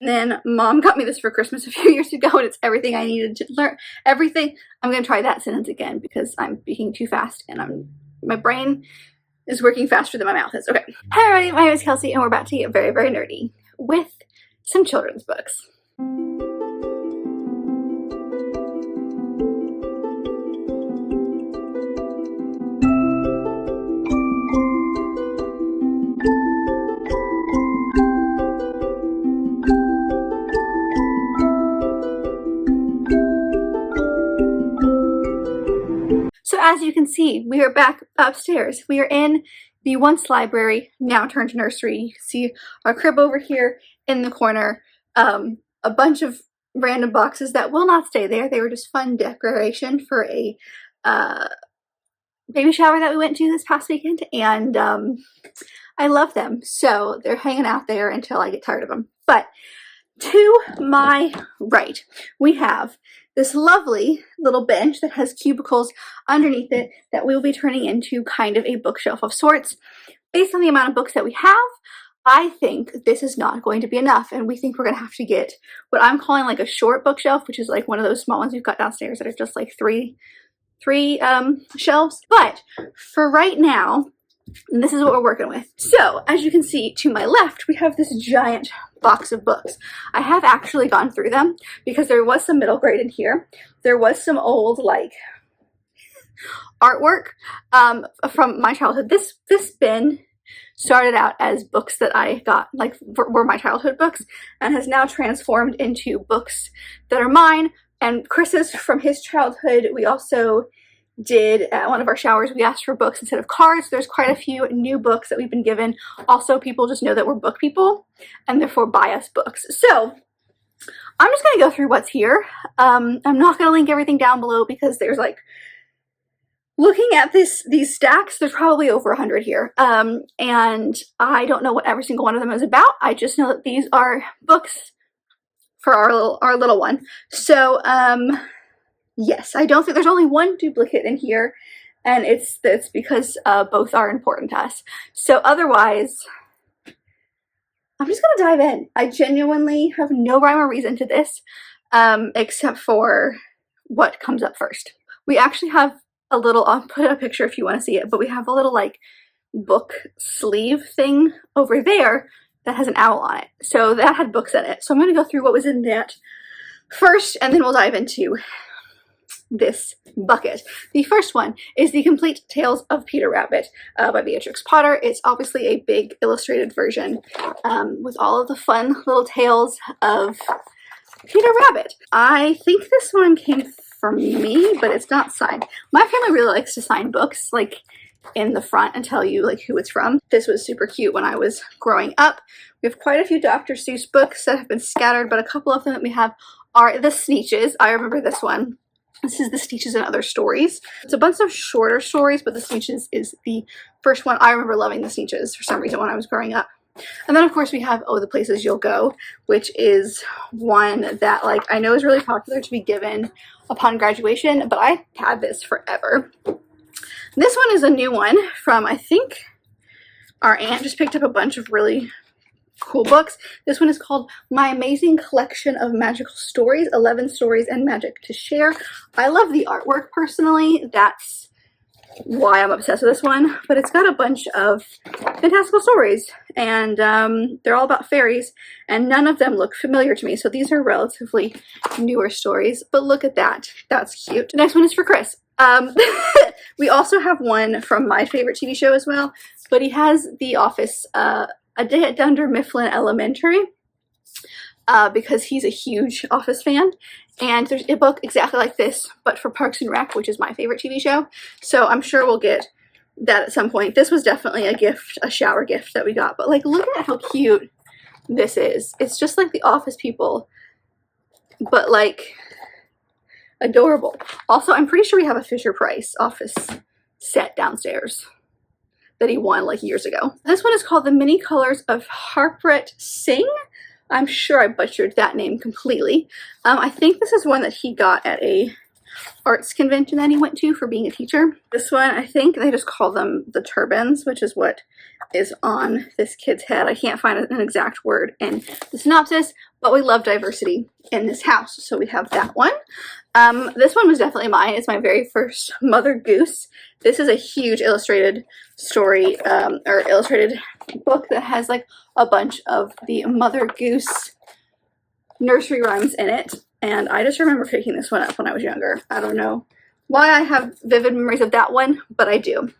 And then Mom got me this for Christmas a few years ago, and it's everything I needed to learn. Everything. I'm going to try that sentence again because I'm speaking too fast and my brain is working faster than my mouth is. Okay. Hi everybody, my name is Kelsey, and we're about to get very, very nerdy with some children's books. So as you can see, we are back upstairs. We are in the once library, now turned nursery. You can see our crib over here in the corner. A bunch of random boxes that will not stay there. They were just fun decoration for a baby shower that we went to this past weekend, and I love them. So they're hanging out there until I get tired of them. But to my right, we have this lovely little bench that has cubicles underneath it that we will be turning into kind of a bookshelf of sorts. Based on the amount of books that we have, I think this is not going to be enough, and we think we're going to have to get what I'm calling like a short bookshelf, which is like one of those small ones we've got downstairs that are just like three shelves. But for right now, this is what we're working with. So as you can see to my left, we have this giant box of books. I have actually gone through them because there was some middle grade in here. There was some old like artwork from my childhood. This bin started out as books that I got, like were my childhood books, and has now transformed into books that are mine and Chris's from his childhood. We also did at one of our showers, we asked for books instead of cards. There's quite a few new books that we've been given. Also, people just know that we're book people and therefore buy us books. So I'm just going to go through what's here. I'm not going to link everything down below because there's like, looking at these stacks, there's probably over 100 here. And I don't know what every single one of them is about. I just know that these are books for our little one. So, yes, I don't think there's only one duplicate in here, and it's because both are important to us. So otherwise, I'm just gonna dive in. I genuinely have no rhyme or reason to this, except for what comes up first. We actually have a little, I'll put a picture if you want to see it, but we have a little like book sleeve thing over there that has an owl on it. So that had books in it. So I'm gonna go through what was in that first, and then we'll dive into this bucket. The first one is The Complete Tales of Peter Rabbit by Beatrix Potter. It's obviously a big illustrated version with all of the fun little tales of Peter Rabbit. I think this one came from me, but it's not signed. My family really likes to sign books like in the front and tell you like who it's from. This was super cute when I was growing up. We have quite a few Dr. Seuss books that have been scattered, but a couple of them that we have are The Sneetches. I remember this one. This is The Sneetches and Other Stories. It's a bunch of shorter stories, but The Sneetches is the first one. I remember loving The Sneetches for some reason when I was growing up. And then of course we have Oh, the Places You'll Go, which is one that like I know is really popular to be given upon graduation, but I had this forever. This one is a new one from, I think our aunt just picked up a bunch of really cool books. This one is called My Amazing Collection of Magical Stories, 11 Stories and Magic to Share. I love the artwork personally. That's why I'm obsessed with this one. But it's got a bunch of fantastical stories, and they're all about fairies, and none of them look familiar to me. So these are relatively newer stories, but look at that. That's cute. The next one is for Chris. We also have one from my favorite TV show as well, but he has The Office, A Day at Dunder Mifflin Elementary, because he's a huge Office fan, and there's a book exactly like this but for Parks and Rec, which is my favorite TV show, so I'm sure we'll get that at some point. This was definitely a gift, a shower gift that we got, but like look at how cute this is. It's just like the Office people, but like adorable. Also, I'm pretty sure we have a Fisher-Price Office set downstairs that he won like years ago. This one is called The Many Colors of Harpreet Singh. I'm sure I butchered that name completely. I think this is one that he got at a arts convention that he went to for being a teacher. This one, I think they just call them the turbans, which is what is on this kid's head. I can't find an exact word in the synopsis, but we love diversity in this house, so we have that one. This one was definitely mine. It's my very first Mother Goose. This is a huge illustrated story, or illustrated book that has like a bunch of the Mother Goose nursery rhymes in it. And I just remember picking this one up when I was younger. I don't know why I have vivid memories of that one, but I do.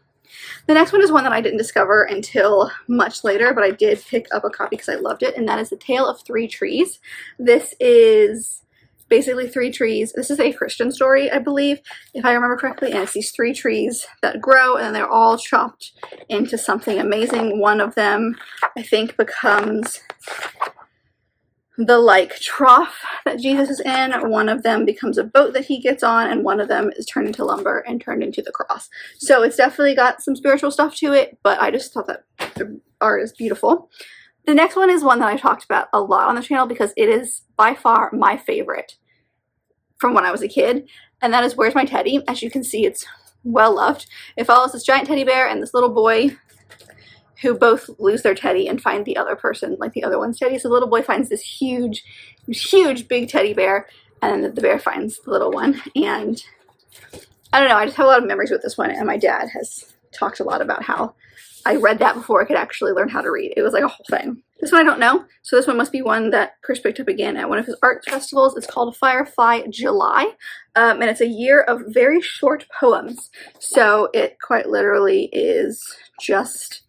The next one is one that I didn't discover until much later, but I did pick up a copy because I loved it, and that is The Tale of Three Trees. This is basically three trees. This is a Christian story, I believe, if I remember correctly, and it's these three trees that grow, and they're all chopped into something amazing. One of them, I think, becomes the like trough that Jesus is in. One of them becomes a boat that he gets on, and one of them is turned into lumber and turned into the cross. So it's definitely got some spiritual stuff to it, but I just thought that the art is beautiful. The next one is one that I talked about a lot on the channel because it is by far my favorite from when I was a kid, and that is Where's My Teddy? As you can see, it's well loved. It follows this giant teddy bear and this little boy who both lose their teddy and find the other person, like the other one's teddy. So the little boy finds this huge big teddy bear, and then the bear finds the little one. And I don't know, I just have a lot of memories with this one, and my dad has talked a lot about how I read that before I could actually learn how to read. It was like a whole thing. This one I don't know, so this one must be one that Chris picked up again at one of his art festivals. It's called Firefly July, and it's a year of very short poems. So it quite literally is just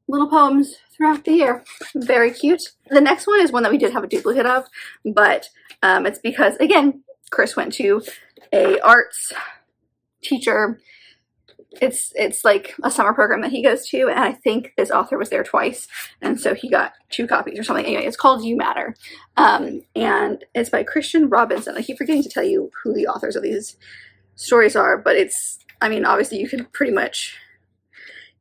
little poems throughout the year. Very cute. The next one is one that we did have a duplicate of, but it's because, again, Chris went to a arts teacher. It's like a summer program that he goes to, and I think this author was there twice, and so he got 2 copies or something. Anyway, it's called You Matter, and it's by Christian Robinson. I keep forgetting to tell you who the authors of these stories are, but it's, I mean, obviously you can pretty much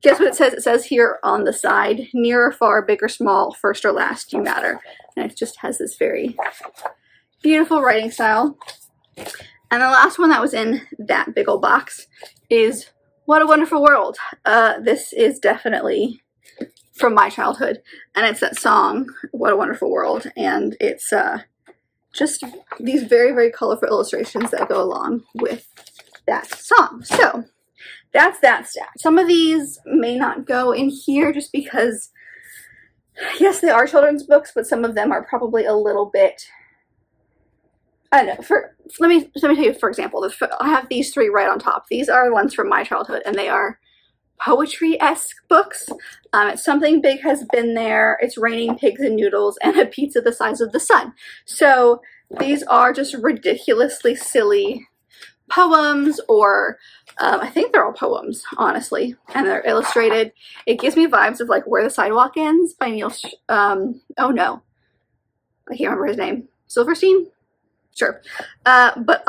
guess what it says. It says here on the side, near or far, big or small, first or last, you matter. And it just has this very beautiful writing style. And the last one that was in that big old box is What a Wonderful World. This is definitely from my childhood, and it's that song, What a Wonderful World. And it's just these very, very colorful illustrations that go along with that song. So that's that stack. Some of these may not go in here just because, yes, they are children's books, but some of them are probably a little bit, I don't know. Let me tell you, for example, I have these 3 right on top. These are ones from my childhood, and they are poetry-esque books. It's Something Big Has Been There, It's Raining Pigs and Noodles, and A Pizza the Size of the Sun. So these are just ridiculously silly poems, or I think they're all poems, honestly, and they're illustrated. It gives me vibes of like Where the Sidewalk Ends by Neil oh no, I can't remember his name. Silverstein? Sure. But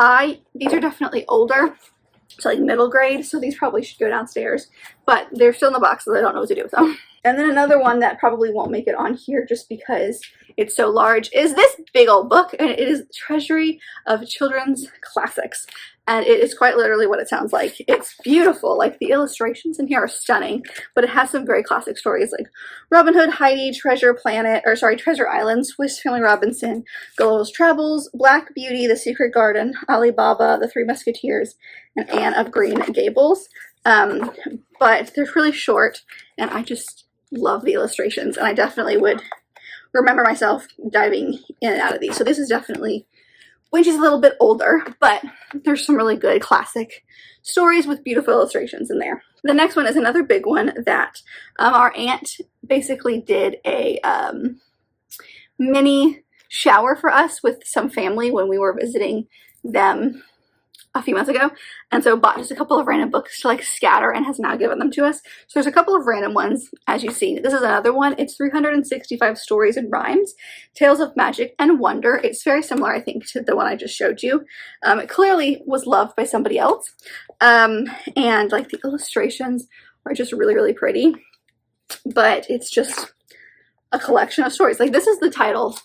these are definitely older, so like middle grade, so these probably should go downstairs, but they're still in the box, so I don't know what to do with them. And then another one that probably won't make it on here just because it's so large is this big old book, and it is Treasury of Children's Classics. And it is quite literally what it sounds like. It's beautiful. Like, the illustrations in here are stunning, but it has some very classic stories like Robin Hood, Heidi, Treasure Island, Swiss Family Robinson, Gulliver's Travels, Black Beauty, The Secret Garden, Ali Baba, The Three Musketeers, and Anne of Green Gables. But they're really short, and I just love the illustrations, and I definitely would remember myself diving in and out of these. So this is definitely, when she's a little bit older, but there's some really good classic stories with beautiful illustrations in there. The next one is another big one that our aunt basically did a mini shower for us with some family when we were visiting them a few months ago, and so bought just a couple of random books to like scatter and has now given them to us. So there's a couple of random ones, as you see. This is another one. It's 365 stories and rhymes, tales of magic and wonder. It's very similar, I think, to the one I just showed you. It clearly was loved by somebody else, and like the illustrations are just really, really pretty, but it's just a collection of stories. Like, this is the title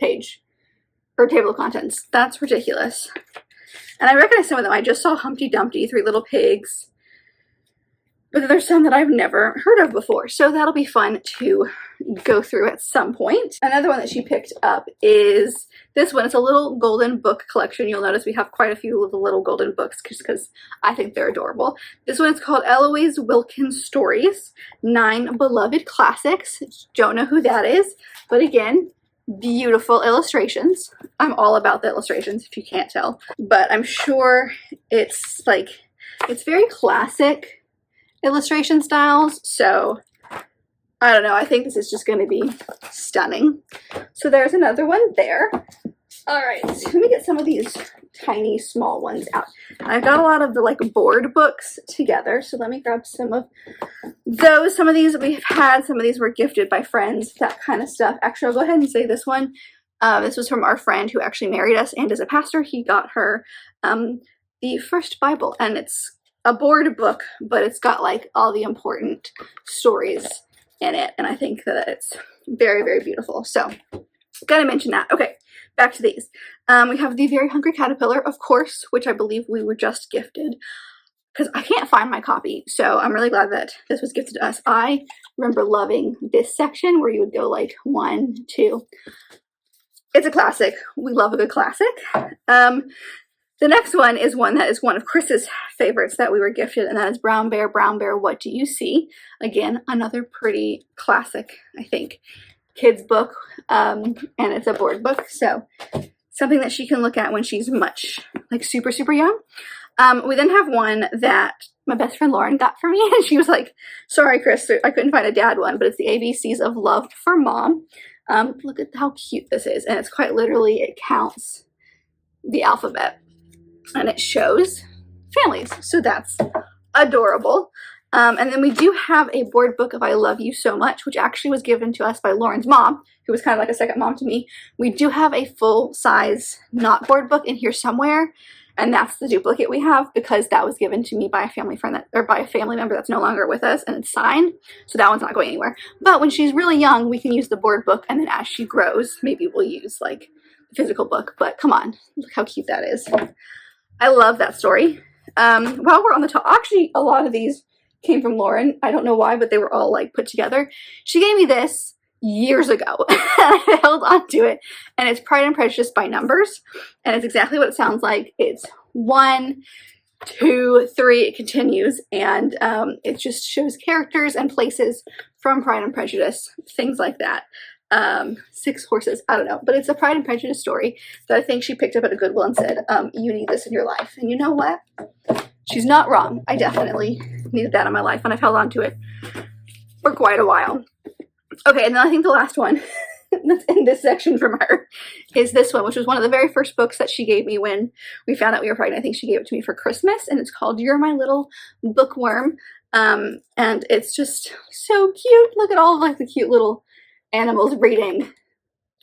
page or table of contents. That's ridiculous. And I recognize some of them. I just saw Humpty Dumpty, Three Little Pigs. But there's some that I've never heard of before. So that'll be fun to go through at some point. Another one that she picked up is this one. It's a little golden book collection. You'll notice we have quite a few of the little golden books just because I think they're adorable. This one is called Eloise Wilkins Stories, 9 Beloved Classics. Don't know who that is, but again, beautiful illustrations. I'm all about the illustrations if you can't tell, but I'm sure it's very classic illustration styles, so I don't know, I think this is just going to be stunning. So there's another one there. All right, so let me get some of these tiny small ones out. I've got a lot of the like board books together, so let me grab some of those. Some of these we've had, some of these were gifted by friends, that kind of stuff. Actually, I'll go ahead and say this one. This was from our friend who actually married us and is a pastor. He got her the first Bible, and it's a board book, but it's got like all the important stories in it, and I think that it's very, very beautiful. So gotta mention that. Okay, back to these. We have The Very Hungry Caterpillar, of course, which I believe we were just gifted because I can't find my copy, so I'm really glad that this was gifted to us. I remember loving this section where you would go like 1, 2. It's a classic. We love a good classic. The next one is one that is one of Chris's favorites that we were gifted, and that is Brown Bear, What Do You See? Again, another pretty classic, I think, kids book, and it's a board book, so something that she can look at when she's much, like super, super young. We then have one that my best friend Lauren got for me, and she was like, sorry, Chris, I couldn't find a dad one, but it's the ABCs of Love for Mom. Look at how cute this is, and it's quite literally, it counts the alphabet. And it shows families, so that's adorable. And then we do have a board book of I Love You So Much, which actually was given to us by Lauren's mom, who was kind of like a second mom to me. We do have a full-size not board book in here somewhere, and that's the duplicate we have because that was given to me by a family friend or by a family member that's no longer with us, and it's signed, so that one's not going anywhere. But when she's really young, we can use the board book, and then as she grows, maybe we'll use like the physical book. But come on, look how cute that is. I love that story. While we're on the top, actually a lot of these came from Lauren. I don't know why, but they were all like put together. She gave me this years ago. I held on to it, and it's Pride and Prejudice by numbers, and it's exactly what it sounds like. It's 1, 2, 3, it continues, and it just shows characters and places from Pride and Prejudice, things like that. 6 horses, I don't know, but it's a Pride and Prejudice story that I think she picked up at a Goodwill and said, you need this in your life. And you know what? She's not wrong. I definitely needed that in my life, and I've held on to it for quite a while. Okay, and then I think the last one that's in this section from her is this one, which was one of the very first books that she gave me when we found out we were pregnant. I think she gave it to me for Christmas, and it's called You're My Little Bookworm. And it's just so cute. Look at all of like the cute little animals reading.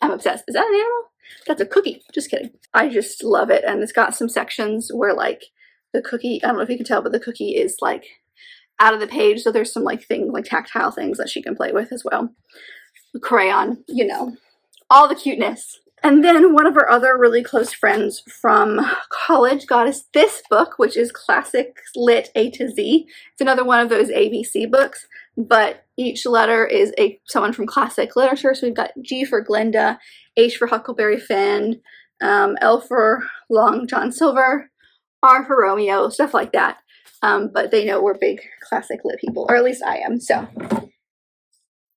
I'm obsessed. Is that an animal? That's a cookie. Just kidding. I just love it. And it's got some sections where like the cookie, I don't know if you can tell, but the cookie is like out of the page. So there's some like things, like tactile things that she can play with as well. The crayon, you know, all the cuteness. And then one of our other really close friends from college got us this book, which is Classic Lit A to Z. It's another one of those ABC books, but each letter is someone from classic literature. So we've got G for Glinda, H for Huckleberry Finn, L for Long John Silver, R for Romeo, stuff like that. But they know we're big classic lit people, or at least I am. So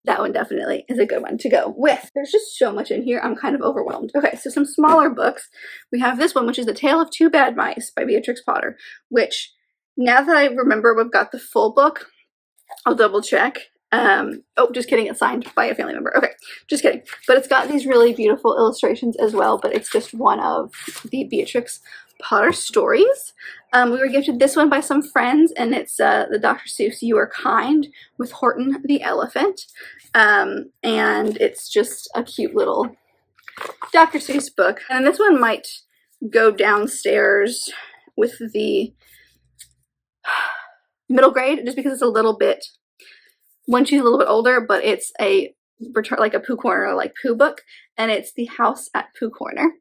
that one definitely is a good one to go with. There's just so much in here. I'm kind of overwhelmed. Okay, so some smaller books. We have this one, which is The Tale of Two Bad Mice by Beatrix Potter, which now that I remember we've got the full book, I'll double check. Oh, just kidding. It's signed by a family member. Okay, just kidding. But it's got these really beautiful illustrations as well, but it's just one of the Beatrix Potter stories. We were gifted this one by some friends, and it's the Dr. Seuss You Are Kind with Horton the Elephant. And it's just a cute little Dr. Seuss book. And this one might go downstairs with the middle grade just because it's a little bit, when she's a little bit older, but it's a like a Pooh Corner, like Pooh book, and it's The House at Pooh Corner.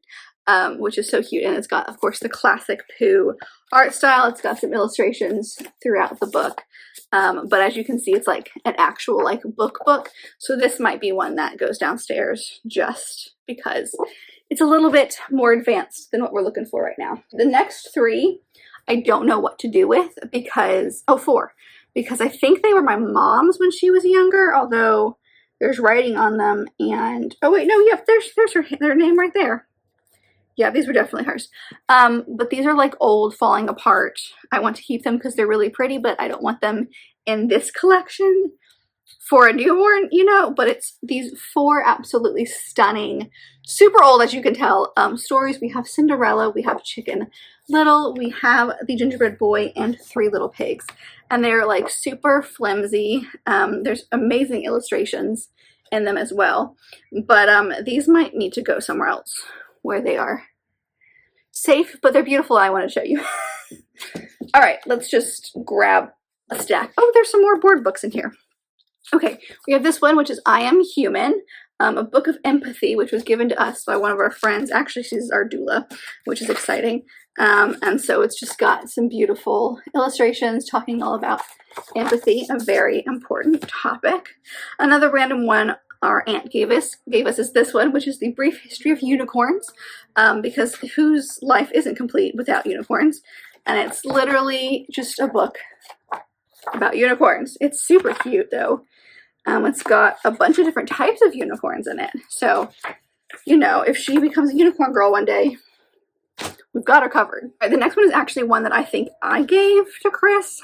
which is so cute. And it's got, of course, the classic Pooh art style. It's got some illustrations throughout the book. But as you can see, it's like an actual like book. So this might be one that goes downstairs just because it's a little bit more advanced than what we're looking for right now. The next 3, I don't know what to do with because, 4, because I think they were my mom's when she was younger, although there's writing on them. And, oh wait, no, yeah, there's their name right there. Yeah, these were definitely hers. But these are like old, falling apart. I want to keep them because they're really pretty, but I don't want them in this collection for a newborn, you know. But it's these 4 absolutely stunning, super old, as you can tell, stories. We have Cinderella, we have Chicken Little, we have The Gingerbread Boy, and 3 Little Pigs. And they're like super flimsy. There's amazing illustrations in them as well. But these might need to go somewhere else where they are safe, but they're beautiful. I want to show you. All right, let's just grab a stack. Oh, there's some more board books in here. Okay, we have this one, which is I Am Human, a book of empathy, which was given to us by one of our friends. Actually, she's our doula, which is exciting. And so it's just got some beautiful illustrations talking all about empathy, a very important topic. Another random one our aunt gave us is this one, which is The Brief History of Unicorns, because whose life isn't complete without unicorns? And it's literally just a book about unicorns. It's super cute though. It's got a bunch of different types of unicorns in it. So, you know, if she becomes a unicorn girl one day, we've got her covered. All right, the next one is actually one that I think I gave to Chris,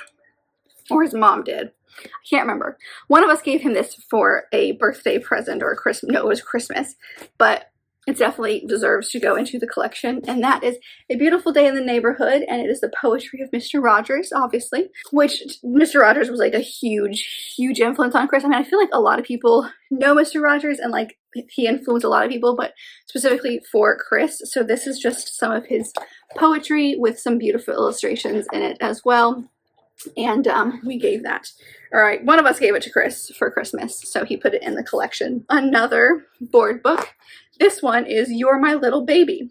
or his mom did. I can't remember. One of us gave him this for a birthday present or a Christmas. No, it was Christmas. But it definitely deserves to go into the collection. And that is A Beautiful Day in the Neighborhood. And it is the poetry of Mr. Rogers, obviously. Which Mr. Rogers was like a huge, huge influence on Chris. I mean, I feel like a lot of people know Mr. Rogers and like he influenced a lot of people, but specifically for Chris. So this is just some of his poetry with some beautiful illustrations in it as well. And we gave that. All right, one of us gave it to Chris for Christmas, so he put it in the collection. Another board book. This one is You're My Little Baby.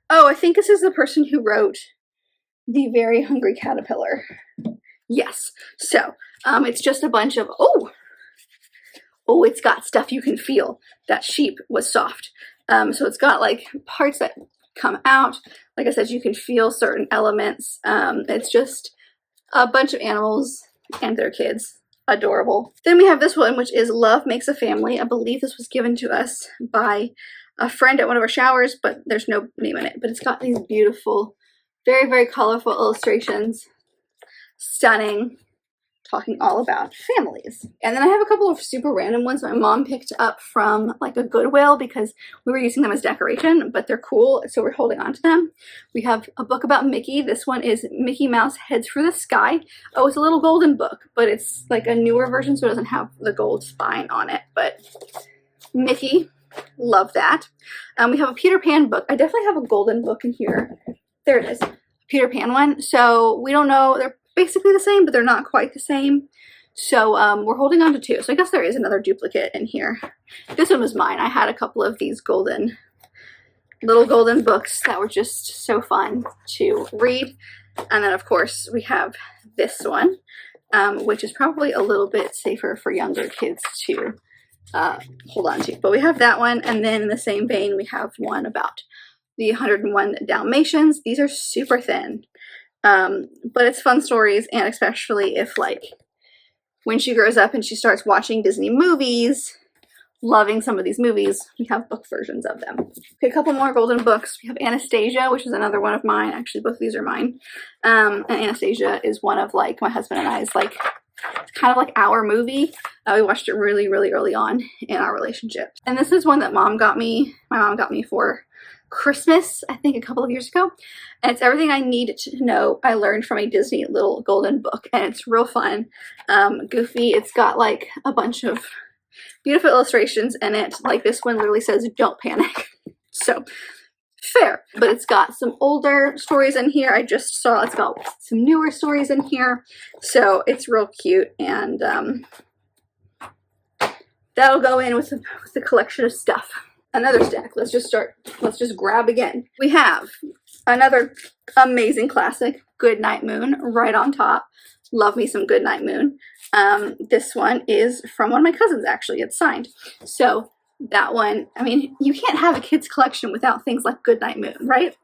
Oh, I think this is the person who wrote The Very Hungry Caterpillar. Yes. So it's just a bunch of, oh, it's got stuff you can feel. That sheep was soft. So it's got like parts that come out. Like I said, you can feel certain elements. It's just a bunch of animals and their kids. Adorable. Then we have this one, which is Love Makes a Family. I believe this was given to us by a friend at one of our showers, but there's no name in it. But it's got these beautiful, very, very colorful illustrations. Stunning. Talking all about families. And then I have a couple of super random ones my mom picked up from like a Goodwill because we were using them as decoration, but they're cool, so we're holding on to them. We have a book about Mickey. This one is Mickey Mouse Heads for the Sky. Oh, it's a little golden book, but it's like a newer version, so it doesn't have the gold spine on it, but Mickey, love that. We have a Peter Pan book. I definitely have a golden book in here. There it is, Peter Pan one. So we don't know, they're basically the same, but they're not quite the same. So we're holding on to 2. So I guess there is another duplicate in here. This one was mine. I had a couple of these little golden books that were just so fun to read. And then of course we have this one, which is probably a little bit safer for younger kids to hold on to. But we have that one, and then in the same vein we have one about the 101 Dalmatians. These are super thin. But it's fun stories, and especially if like when she grows up and she starts watching Disney movies, loving some of these movies, we have book versions of them. Okay, a couple more golden books. We have Anastasia, which is another one of mine. Actually, both of these are mine. And Anastasia is one of like my husband and I's like, it's kind of like our movie. We watched it really, really early on in our relationship. And this is one that my mom got me for Christmas, I think a couple of years ago, and it's everything I need to know I learned from a Disney little golden book, and it's real fun, goofy. It's got like a bunch of beautiful illustrations in it. Like this one literally says don't panic. So fair, but it's got some older stories in here. I just saw it's got some newer stories in here, so it's real cute, and that'll go in with the collection of stuff. another stack. Let's just grab again. We have another amazing classic, Goodnight Moon, right on top. Love me some Goodnight Moon. This one is from one of my cousins, actually. It's signed. So that one, I mean, you can't have a kid's collection without things like Goodnight Moon, right?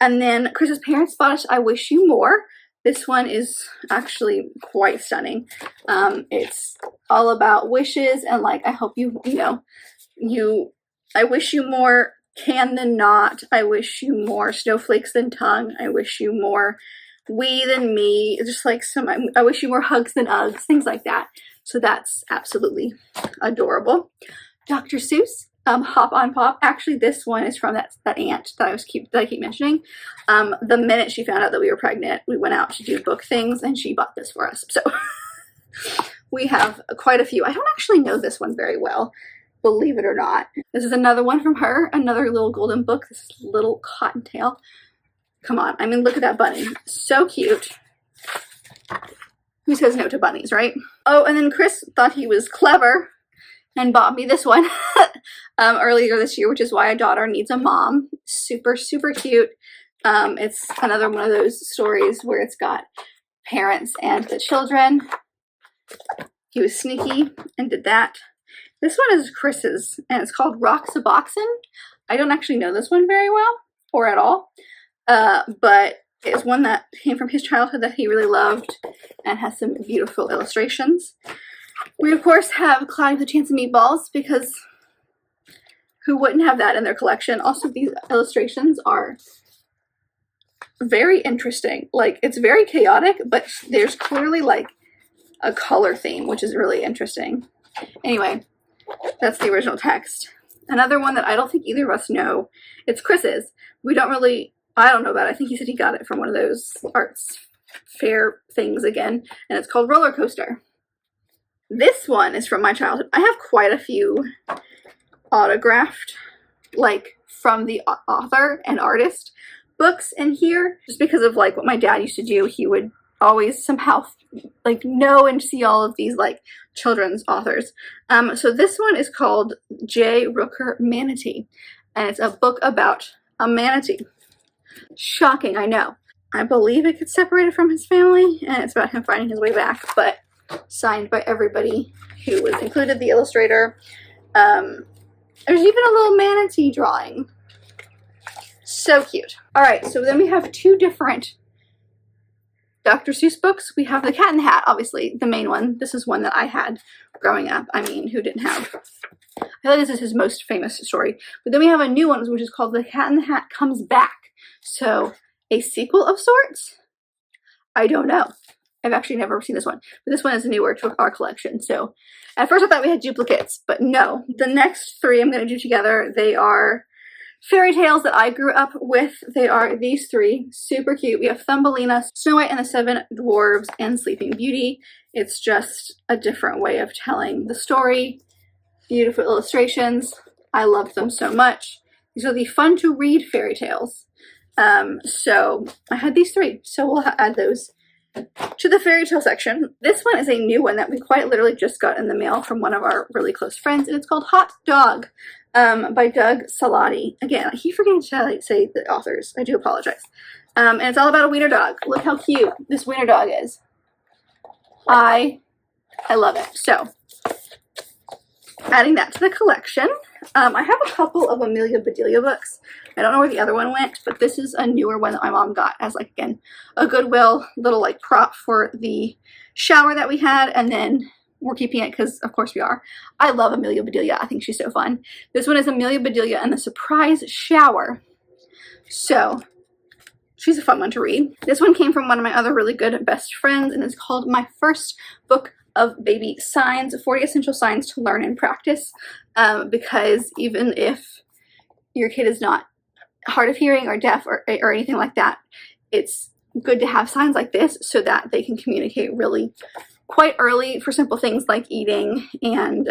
And then Chris's parents bought us I Wish You More. This one is actually quite stunning. It's all about wishes and like, I hope I wish you more can than not. I wish you more snowflakes than tongue. I wish you more we than me. Just like I wish you more hugs than Uggs, things like that. So that's absolutely adorable. Dr. Seuss, Hop on Pop. Actually, this one is from that aunt that I keep mentioning. The minute she found out that we were pregnant, we went out to do book things, and she bought this for us. So we have quite a few. I don't actually know this one very well, believe it or not. This is another one from her, another little golden book. This is Little Cottontail. Come on, I mean, look at that bunny. So cute. Who says no to bunnies, right? Oh, and then Chris thought he was clever and bought me this one earlier this year, which is Why a Daughter Needs a Mom. Super, super cute. It's another one of those stories where it's got parents and the children. He was sneaky and did that. This one is Chris's, and it's called Rocks a Boxin'. I don't actually know this one very well, or at all, but it's one that came from his childhood that he really loved and has some beautiful illustrations. We, of course, have Cloudy with a Chance of Meatballs, because who wouldn't have that in their collection? Also, these illustrations are very interesting. Like, it's very chaotic, but there's clearly, like, a color theme, which is really interesting. Anyway, that's the original text. Another one that I don't think either of us know. It's Chris's. I don't know about it. I think he said he got it from one of those arts fair things again, and it's called Roller Coaster. This one is from my childhood. I have quite a few autographed, like from the author and artist books in here, just because of like what my dad used to do. He would always somehow like know and see all of these like children's authors. So this one is called J. Rooker Manatee, and it's a book about a manatee. Shocking, I know. I believe it gets separated from his family, and it's about him finding his way back, but signed by everybody who was included, the illustrator. There's even a little manatee drawing. So cute. Alright, so then we have two different Dr. Seuss books. We have The Cat in the Hat, obviously, the main one. This is one that I had growing up. I mean, who didn't have? I feel like this is his most famous story. But then we have a new one, which is called The Cat in the Hat Comes Back. So, a sequel of sorts? I don't know. I've actually never seen this one. But this one is newer to our collection. So, at first I thought we had duplicates, but no. The next three I'm going to do together, they are fairy tales that I grew up with. They are these three. Super cute. We have Thumbelina, Snow White and the Seven Dwarves, and Sleeping Beauty. It's just a different way of telling the story. Beautiful illustrations. I love them so much. These are the fun to read fairy tales. So I had these three. So we'll add those to the fairy tale section. This one is a new one that we quite literally just got in the mail from one of our really close friends, and it's called Hot Dog by Doug Salati. Again, I keep forgetting to say the authors. I do apologize. And it's all about a wiener dog. Look how cute this wiener dog is. I love it. So, adding that to the collection. I have a couple of Amelia Bedelia books. I don't know where the other one went, but this is a newer one that my mom got as, like, again, a Goodwill little, like, prop for the shower that we had, and then we're keeping it because, of course, we are. I love Amelia Bedelia. I think she's so fun. This one is Amelia Bedelia and the Surprise Shower. So, she's a fun one to read. This one came from one of my other really good best friends, and it's called My First Book of Baby Signs, 40 Essential Signs to Learn and Practice, because even if your kid is not hard of hearing or deaf or anything like that, it's good to have signs like this so that they can communicate really quite early for simple things like eating and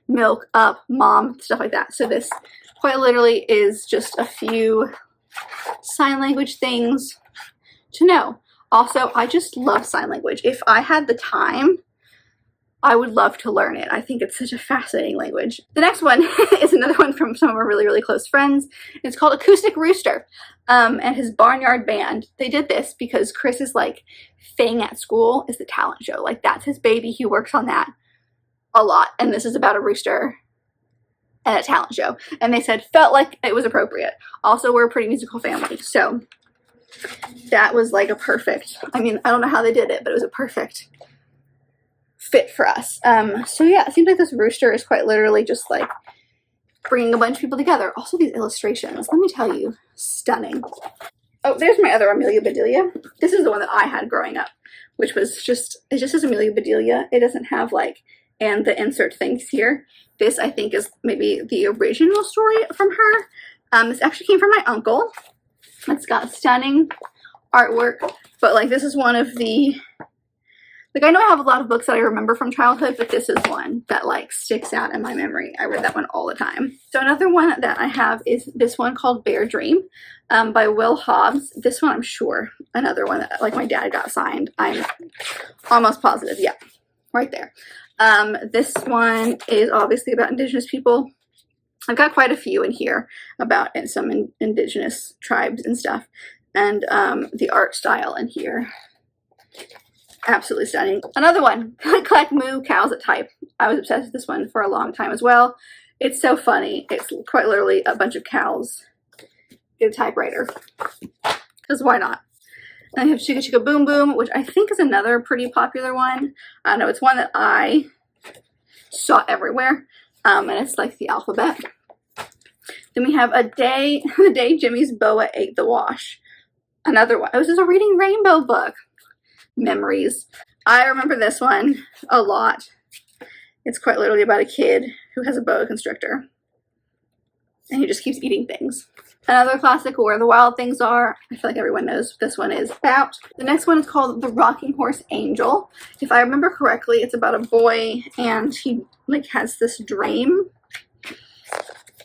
milk, up, mom, stuff like that. So this quite literally is just a few sign language things to know. Also, I just love sign language. If I had the time I would love to learn it. I think it's such a fascinating language. The next one is another one from some of our really, really close friends. It's called Acoustic Rooster and his Barnyard Band. They did this because Chris's like thing at school is the talent show. Like that's his baby. He works on that a lot. And this is about a rooster and a talent show. And they said felt like it was appropriate. Also, we're a pretty musical family. So that was like a perfect, I mean, I don't know how they did it, but it was a perfect fit for us. So yeah, it seems like this rooster is quite literally just like bringing a bunch of people together. Also these illustrations, let me tell you, stunning. Oh, there's my other Amelia Bedelia. This is the one that I had growing up, which was just, it just says Amelia Bedelia. It doesn't have like, and the insert things here. This I think is maybe the original story from her. This actually came from my uncle. It's got stunning artwork, but like this is one of the, like I know I have a lot of books that I remember from childhood, but this is one that like sticks out in my memory. I read that one all the time. So another one that I have is this one called Bear Dream by Will Hobbs. This one I'm sure, another one that like my dad got signed. I'm almost positive, yeah, right there. This one is obviously about Indigenous people. I've got quite a few in here about some Indigenous tribes and stuff. And the art style in here, absolutely stunning. Another one, Collect Moo Cows at Type. I was obsessed with this one for a long time as well. It's so funny. It's quite literally a bunch of cows in a typewriter. Because why not? And I have Chicka Chicka Boom Boom, which I think is another pretty popular one. I don't know, it's one that I saw everywhere. And it's like the alphabet. Then we have The Day Jimmy's Boa Ate the Wash. Another one. This is a Reading Rainbow book. Memories. I remember this one a lot. It's quite literally about a kid who has a boa constrictor. And he just keeps eating things. Another classic, Where the Wild Things Are. I feel like everyone knows what this one is about. The next one is called The Rocking Horse Angel. If I remember correctly, it's about a boy and he like has this dream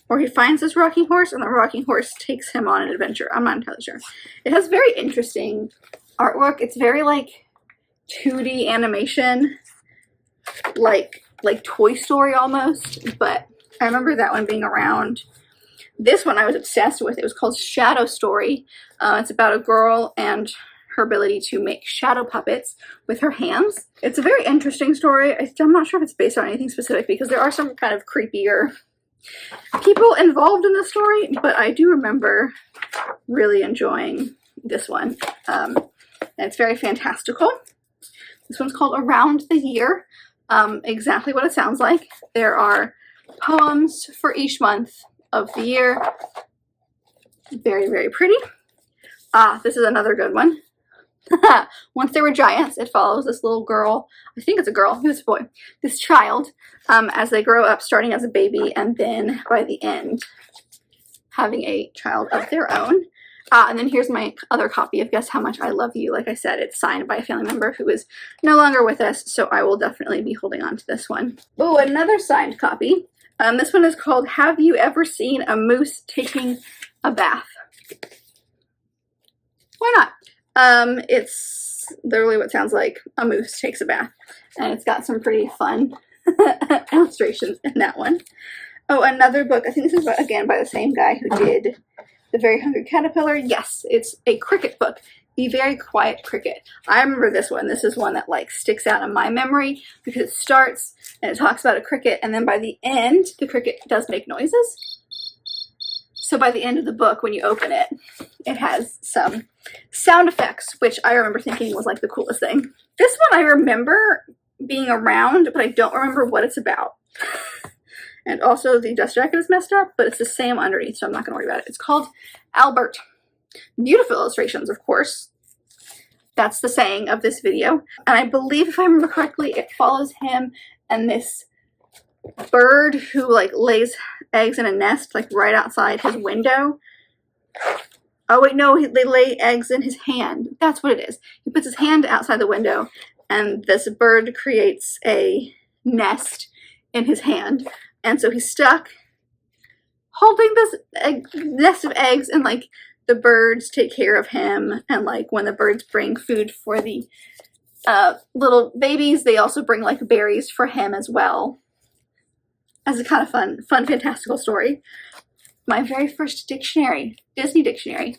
or he finds this rocking horse and the rocking horse takes him on an adventure. I'm not entirely sure. It has very interesting artwork. It's very like 2D animation, like Toy Story almost, but I remember that one being around. This one I was obsessed with. It was called Shadow Story. It's about a girl and her ability to make shadow puppets with her hands. It's a very interesting story. I'm not sure if it's based on anything specific because there are some kind of creepier people involved in the story, but I do remember really enjoying this one. And it's very fantastical. This one's called Around the Year. Exactly what it sounds like. There are poems for each month of the year. Very, very pretty. This is another good one. Once There Were Giants. It follows this little girl. I think it's a girl. Who's a boy? This child as they grow up, starting as a baby, and then by the end having a child of their own. And then here's my other copy of Guess How Much I Love You. Like I said, it's signed by a family member who is no longer with us, so I will definitely be holding on to this one. Oh, another signed copy. This one is called Have You Ever Seen a Moose Taking a Bath? Why not? It's literally what sounds like a moose takes a bath. And it's got some pretty fun illustrations in that one. Oh, another book. I think this is, again, by the same guy who did The Very Hungry Caterpillar. Yes, it's a cricket book. The Very Quiet Cricket. I remember this one. This is one that like sticks out in my memory because it starts and it talks about a cricket, and then by the end, the cricket does make noises. So by the end of the book, when you open it, it has some sound effects, which I remember thinking was like the coolest thing. This one I remember being around, but I don't remember what it's about. And also the dust jacket is messed up, but it's the same underneath, so I'm not going to worry about it. It's called Albert. Beautiful illustrations, of course. That's the saying of this video. And I believe, if I remember correctly, it follows him and this bird who like lays eggs in a nest like right outside his window. Oh wait, no, they lay eggs in his hand. That's what it is. He puts his hand outside the window and this bird creates a nest in his hand. And so he's stuck holding this nest of eggs, and like the birds take care of him, and like when the birds bring food for the little babies. They also bring like berries for him as well, as a kind of fun fantastical story. My very first dictionary, Disney dictionary.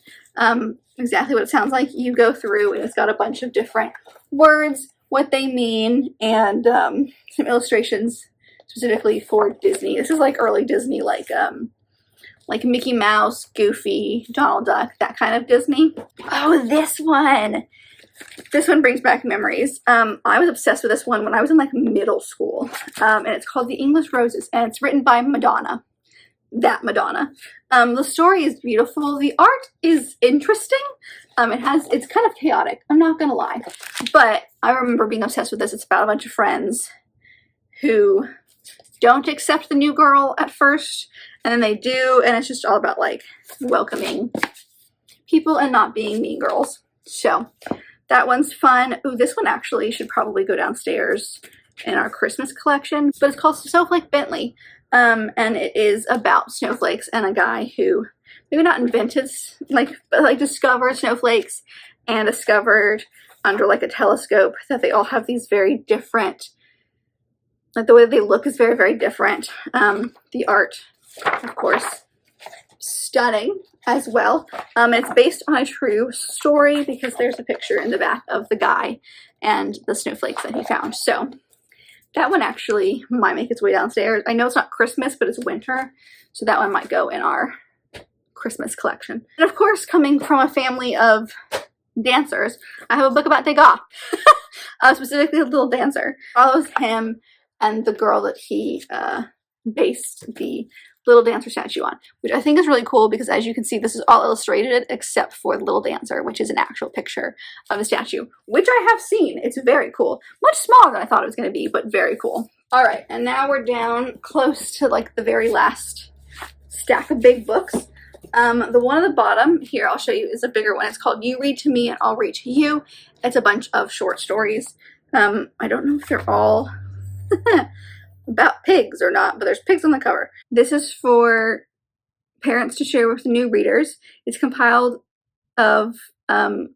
Exactly what it sounds like. You go through and it's got a bunch of different words, what they mean, and some illustrations specifically for Disney. This is like early Disney, like Mickey Mouse, Goofy, Donald Duck, that kind of Disney. Oh, this one! This one brings back memories. I was obsessed with this one when I was in like middle school, and it's called The English Roses, and it's written by Madonna. That Madonna. The story is beautiful. The art is interesting. It's kind of chaotic, I'm not gonna lie, but I remember being obsessed with this. It's about a bunch of friends who don't accept the new girl at first, and then they do, and it's just all about like welcoming people and not being mean girls. So that one's fun. Ooh, this one actually should probably go downstairs in our Christmas collection, but it's called Snowflake Bentley. And it is about snowflakes and a guy who maybe not invented, but like discovered snowflakes and discovered under like a telescope that they all have these very different, like the way they look is very, very different. The art, of course, stunning as well. It's based on a true story because there's a picture in the back of the guy and the snowflakes that he found. So that one actually might make its way downstairs. I know it's not Christmas, but it's winter, so that one might go in our Christmas collection. And of course, coming from a family of dancers, I have a book about Degas, specifically The Little Dancer. It follows him and the girl that he based the Little Dancer statue on, which I think is really cool because, as you can see, this is all illustrated except for the Little Dancer, which is an actual picture of the statue, which I have seen. It's very cool. Much smaller than I thought it was going to be, but very cool. All right, and now we're down close to like the very last stack of big books. The one at the bottom here, I'll show you, is a bigger one. It's called You Read to Me and I'll Read to You. It's a bunch of short stories. I don't know if they're all about pigs or not, but there's pigs on the cover. This is for parents to share with new readers. It's compiled of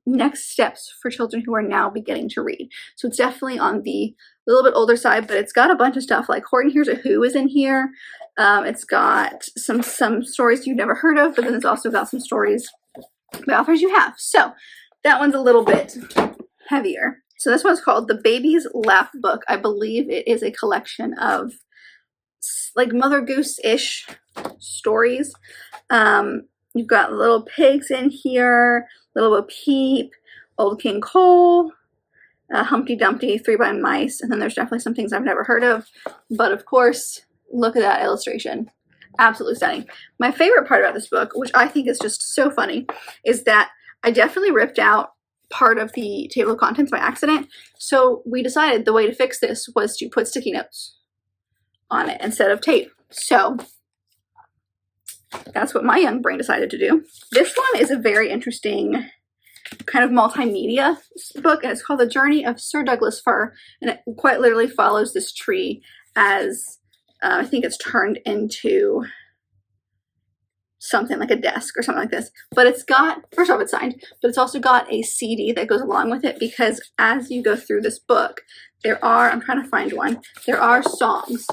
next steps for children who are now beginning to read. So it's definitely on the little bit older side, but it's got a bunch of stuff like Horton Hears a Who is in here. It's got some stories you've never heard of, but then it's also got some stories by authors you have. So that one's a little bit heavier. So this one's called The Baby's Laugh Book. I believe it is a collection of like Mother Goose-ish stories. You've got Little Pigs in here, Little Bo Peep, Old King Cole, Humpty Dumpty, Three Blind Mice, and then there's definitely some things I've never heard of. But of course, look at that illustration. Absolutely stunning. My favorite part about this book, which I think is just so funny, is that I definitely ripped out part of the table of contents by accident. So we decided the way to fix this was to put sticky notes on it instead of tape. So that's what my young brain decided to do. This one is a very interesting kind of multimedia book, and it's called The Journey of Sir Douglas Fir, and it quite literally follows this tree as I think it's turned into something like a desk or something like this. But it's got, first off, it's signed, but it's also got a CD that goes along with it, because as you go through this book, there are, I'm trying to find one, there are songs.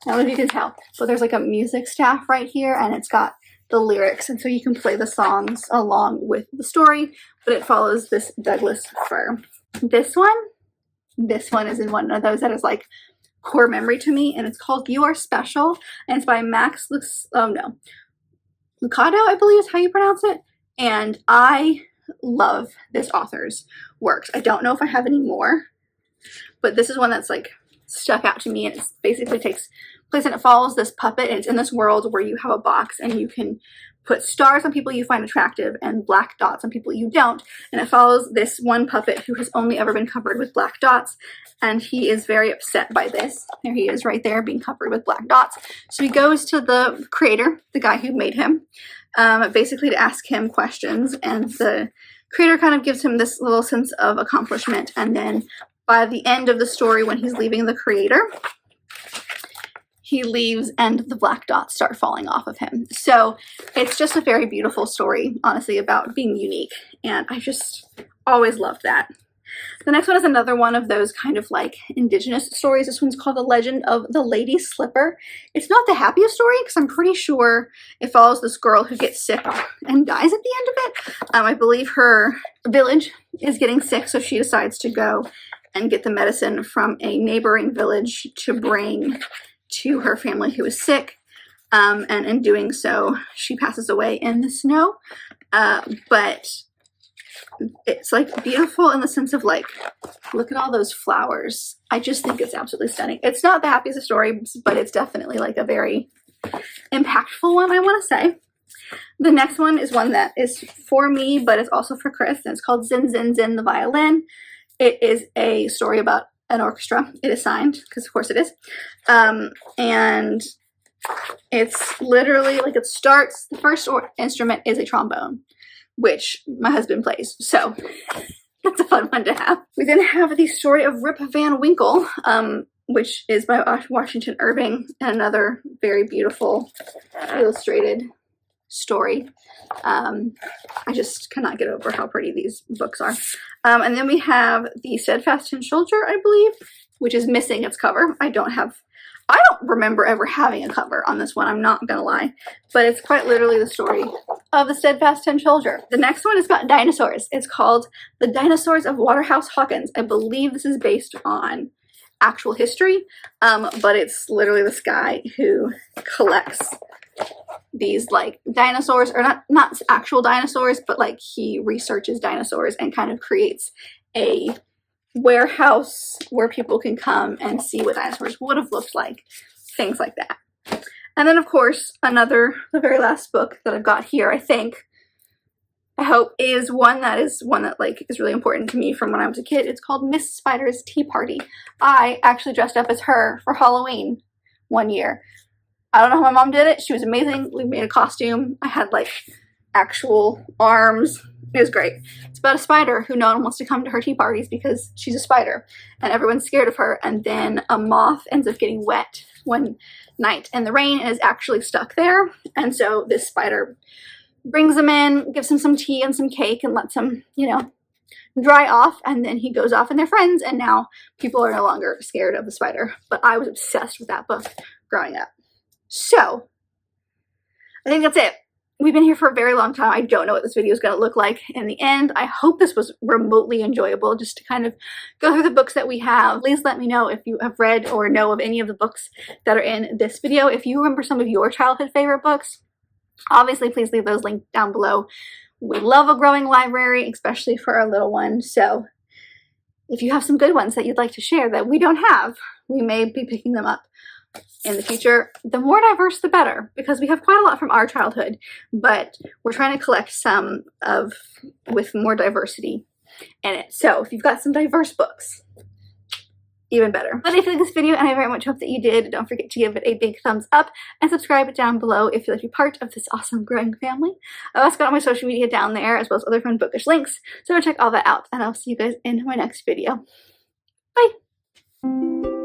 I don't know if you can tell, but there's like a music staff right here, and it's got the lyrics, and so you can play the songs along with the story, but it follows this Douglas Fir. This one is in one of those that is like core memory to me, and it's called You Are Special, and it's by Max Lucado, I believe is how you pronounce it, and I love this author's works. I don't know if I have any more, but this is one that's like stuck out to me, and it basically takes place and it follows this puppet, and it's in this world where you have a box and you can put stars on people you find attractive and black dots on people you don't, and it follows this one puppet who has only ever been covered with black dots, and he is very upset by this. There he is right there being covered with black dots. So he goes to the creator, the guy who made him, basically to ask him questions, and the creator kind of gives him this little sense of accomplishment, and then by the end of the story, when he's leaving the creator, he leaves and the black dots start falling off of him. So it's just a very beautiful story, honestly, about being unique. And I just always loved that. The next one is another one of those kind of like indigenous stories. This one's called The Legend of the Lady Slipper. It's not the happiest story because I'm pretty sure it follows this girl who gets sick and dies at the end of it. I believe her village is getting sick, so she decides to go and get the medicine from a neighboring village to bring to her family who is sick. And in doing so, she passes away in the snow. But it's like beautiful in the sense of like, look at all those flowers. I just think it's absolutely stunning. It's not the happiest of stories, but it's definitely like a very impactful one, I want to say. The next one is one that is for me, but it's also for Chris, and it's called Zin Zin Zin the Violin. It is a story about an orchestra. It is signed, because of course it is. And it's literally like it starts, the first instrument is a trombone, which my husband plays. So that's a fun one to have. We then have the story of Rip Van Winkle, which is by Washington Irving, and another very beautiful illustrated story. I just cannot get over how pretty these books are. And then we have The Steadfast Tin Soldier, I believe, which is missing its cover. I don't remember ever having a cover on this one, I'm not gonna lie, but it's quite literally the story of the Steadfast Tin Soldier. The next one is about dinosaurs. It's called The Dinosaurs of Waterhouse Hawkins. I believe this is based on actual history, but it's literally this guy who collects these like dinosaurs, or not actual dinosaurs, but like he researches dinosaurs and kind of creates a warehouse where people can come and see what dinosaurs would have looked like, things like that. And then of course the very last book that I've got here, I hope is one that like is really important to me from when I was a kid. It's called Miss Spider's Tea Party. I actually dressed up as her for Halloween one year. I don't know how my mom did it. She was amazing. We made a costume. I had like actual arms. It was great. It's about a spider who no one wants to come to her tea parties because she's a spider and everyone's scared of her. And then a moth ends up getting wet one night in the rain and is actually stuck there. And so this spider brings him in, gives him some tea and some cake and lets him, dry off. And then he goes off and they're friends. And now people are no longer scared of the spider. But I was obsessed with that book growing up. So I think that's it. We've been here for a very long time. I don't know what this video is going to look like in the end. I hope this was remotely enjoyable just to kind of go through the books that we have. Please let me know if you have read or know of any of the books that are in this video. If you remember some of your childhood favorite books, obviously please leave those linked down below. We love a growing library, especially for our little one. So if you have some good ones that you'd like to share that we don't have, we may be picking them up in the future. The more diverse, the better, because we have quite a lot from our childhood, but we're trying to collect some with more diversity in it. So if you've got some diverse books, even better. But if you like this video, and I very much hope that you did, don't forget to give it a big thumbs up and subscribe down below if you'd like to be part of this awesome growing family. I've also got all my social media down there, as well as other fun bookish links, so check all that out, and I'll see you guys in my next video. Bye!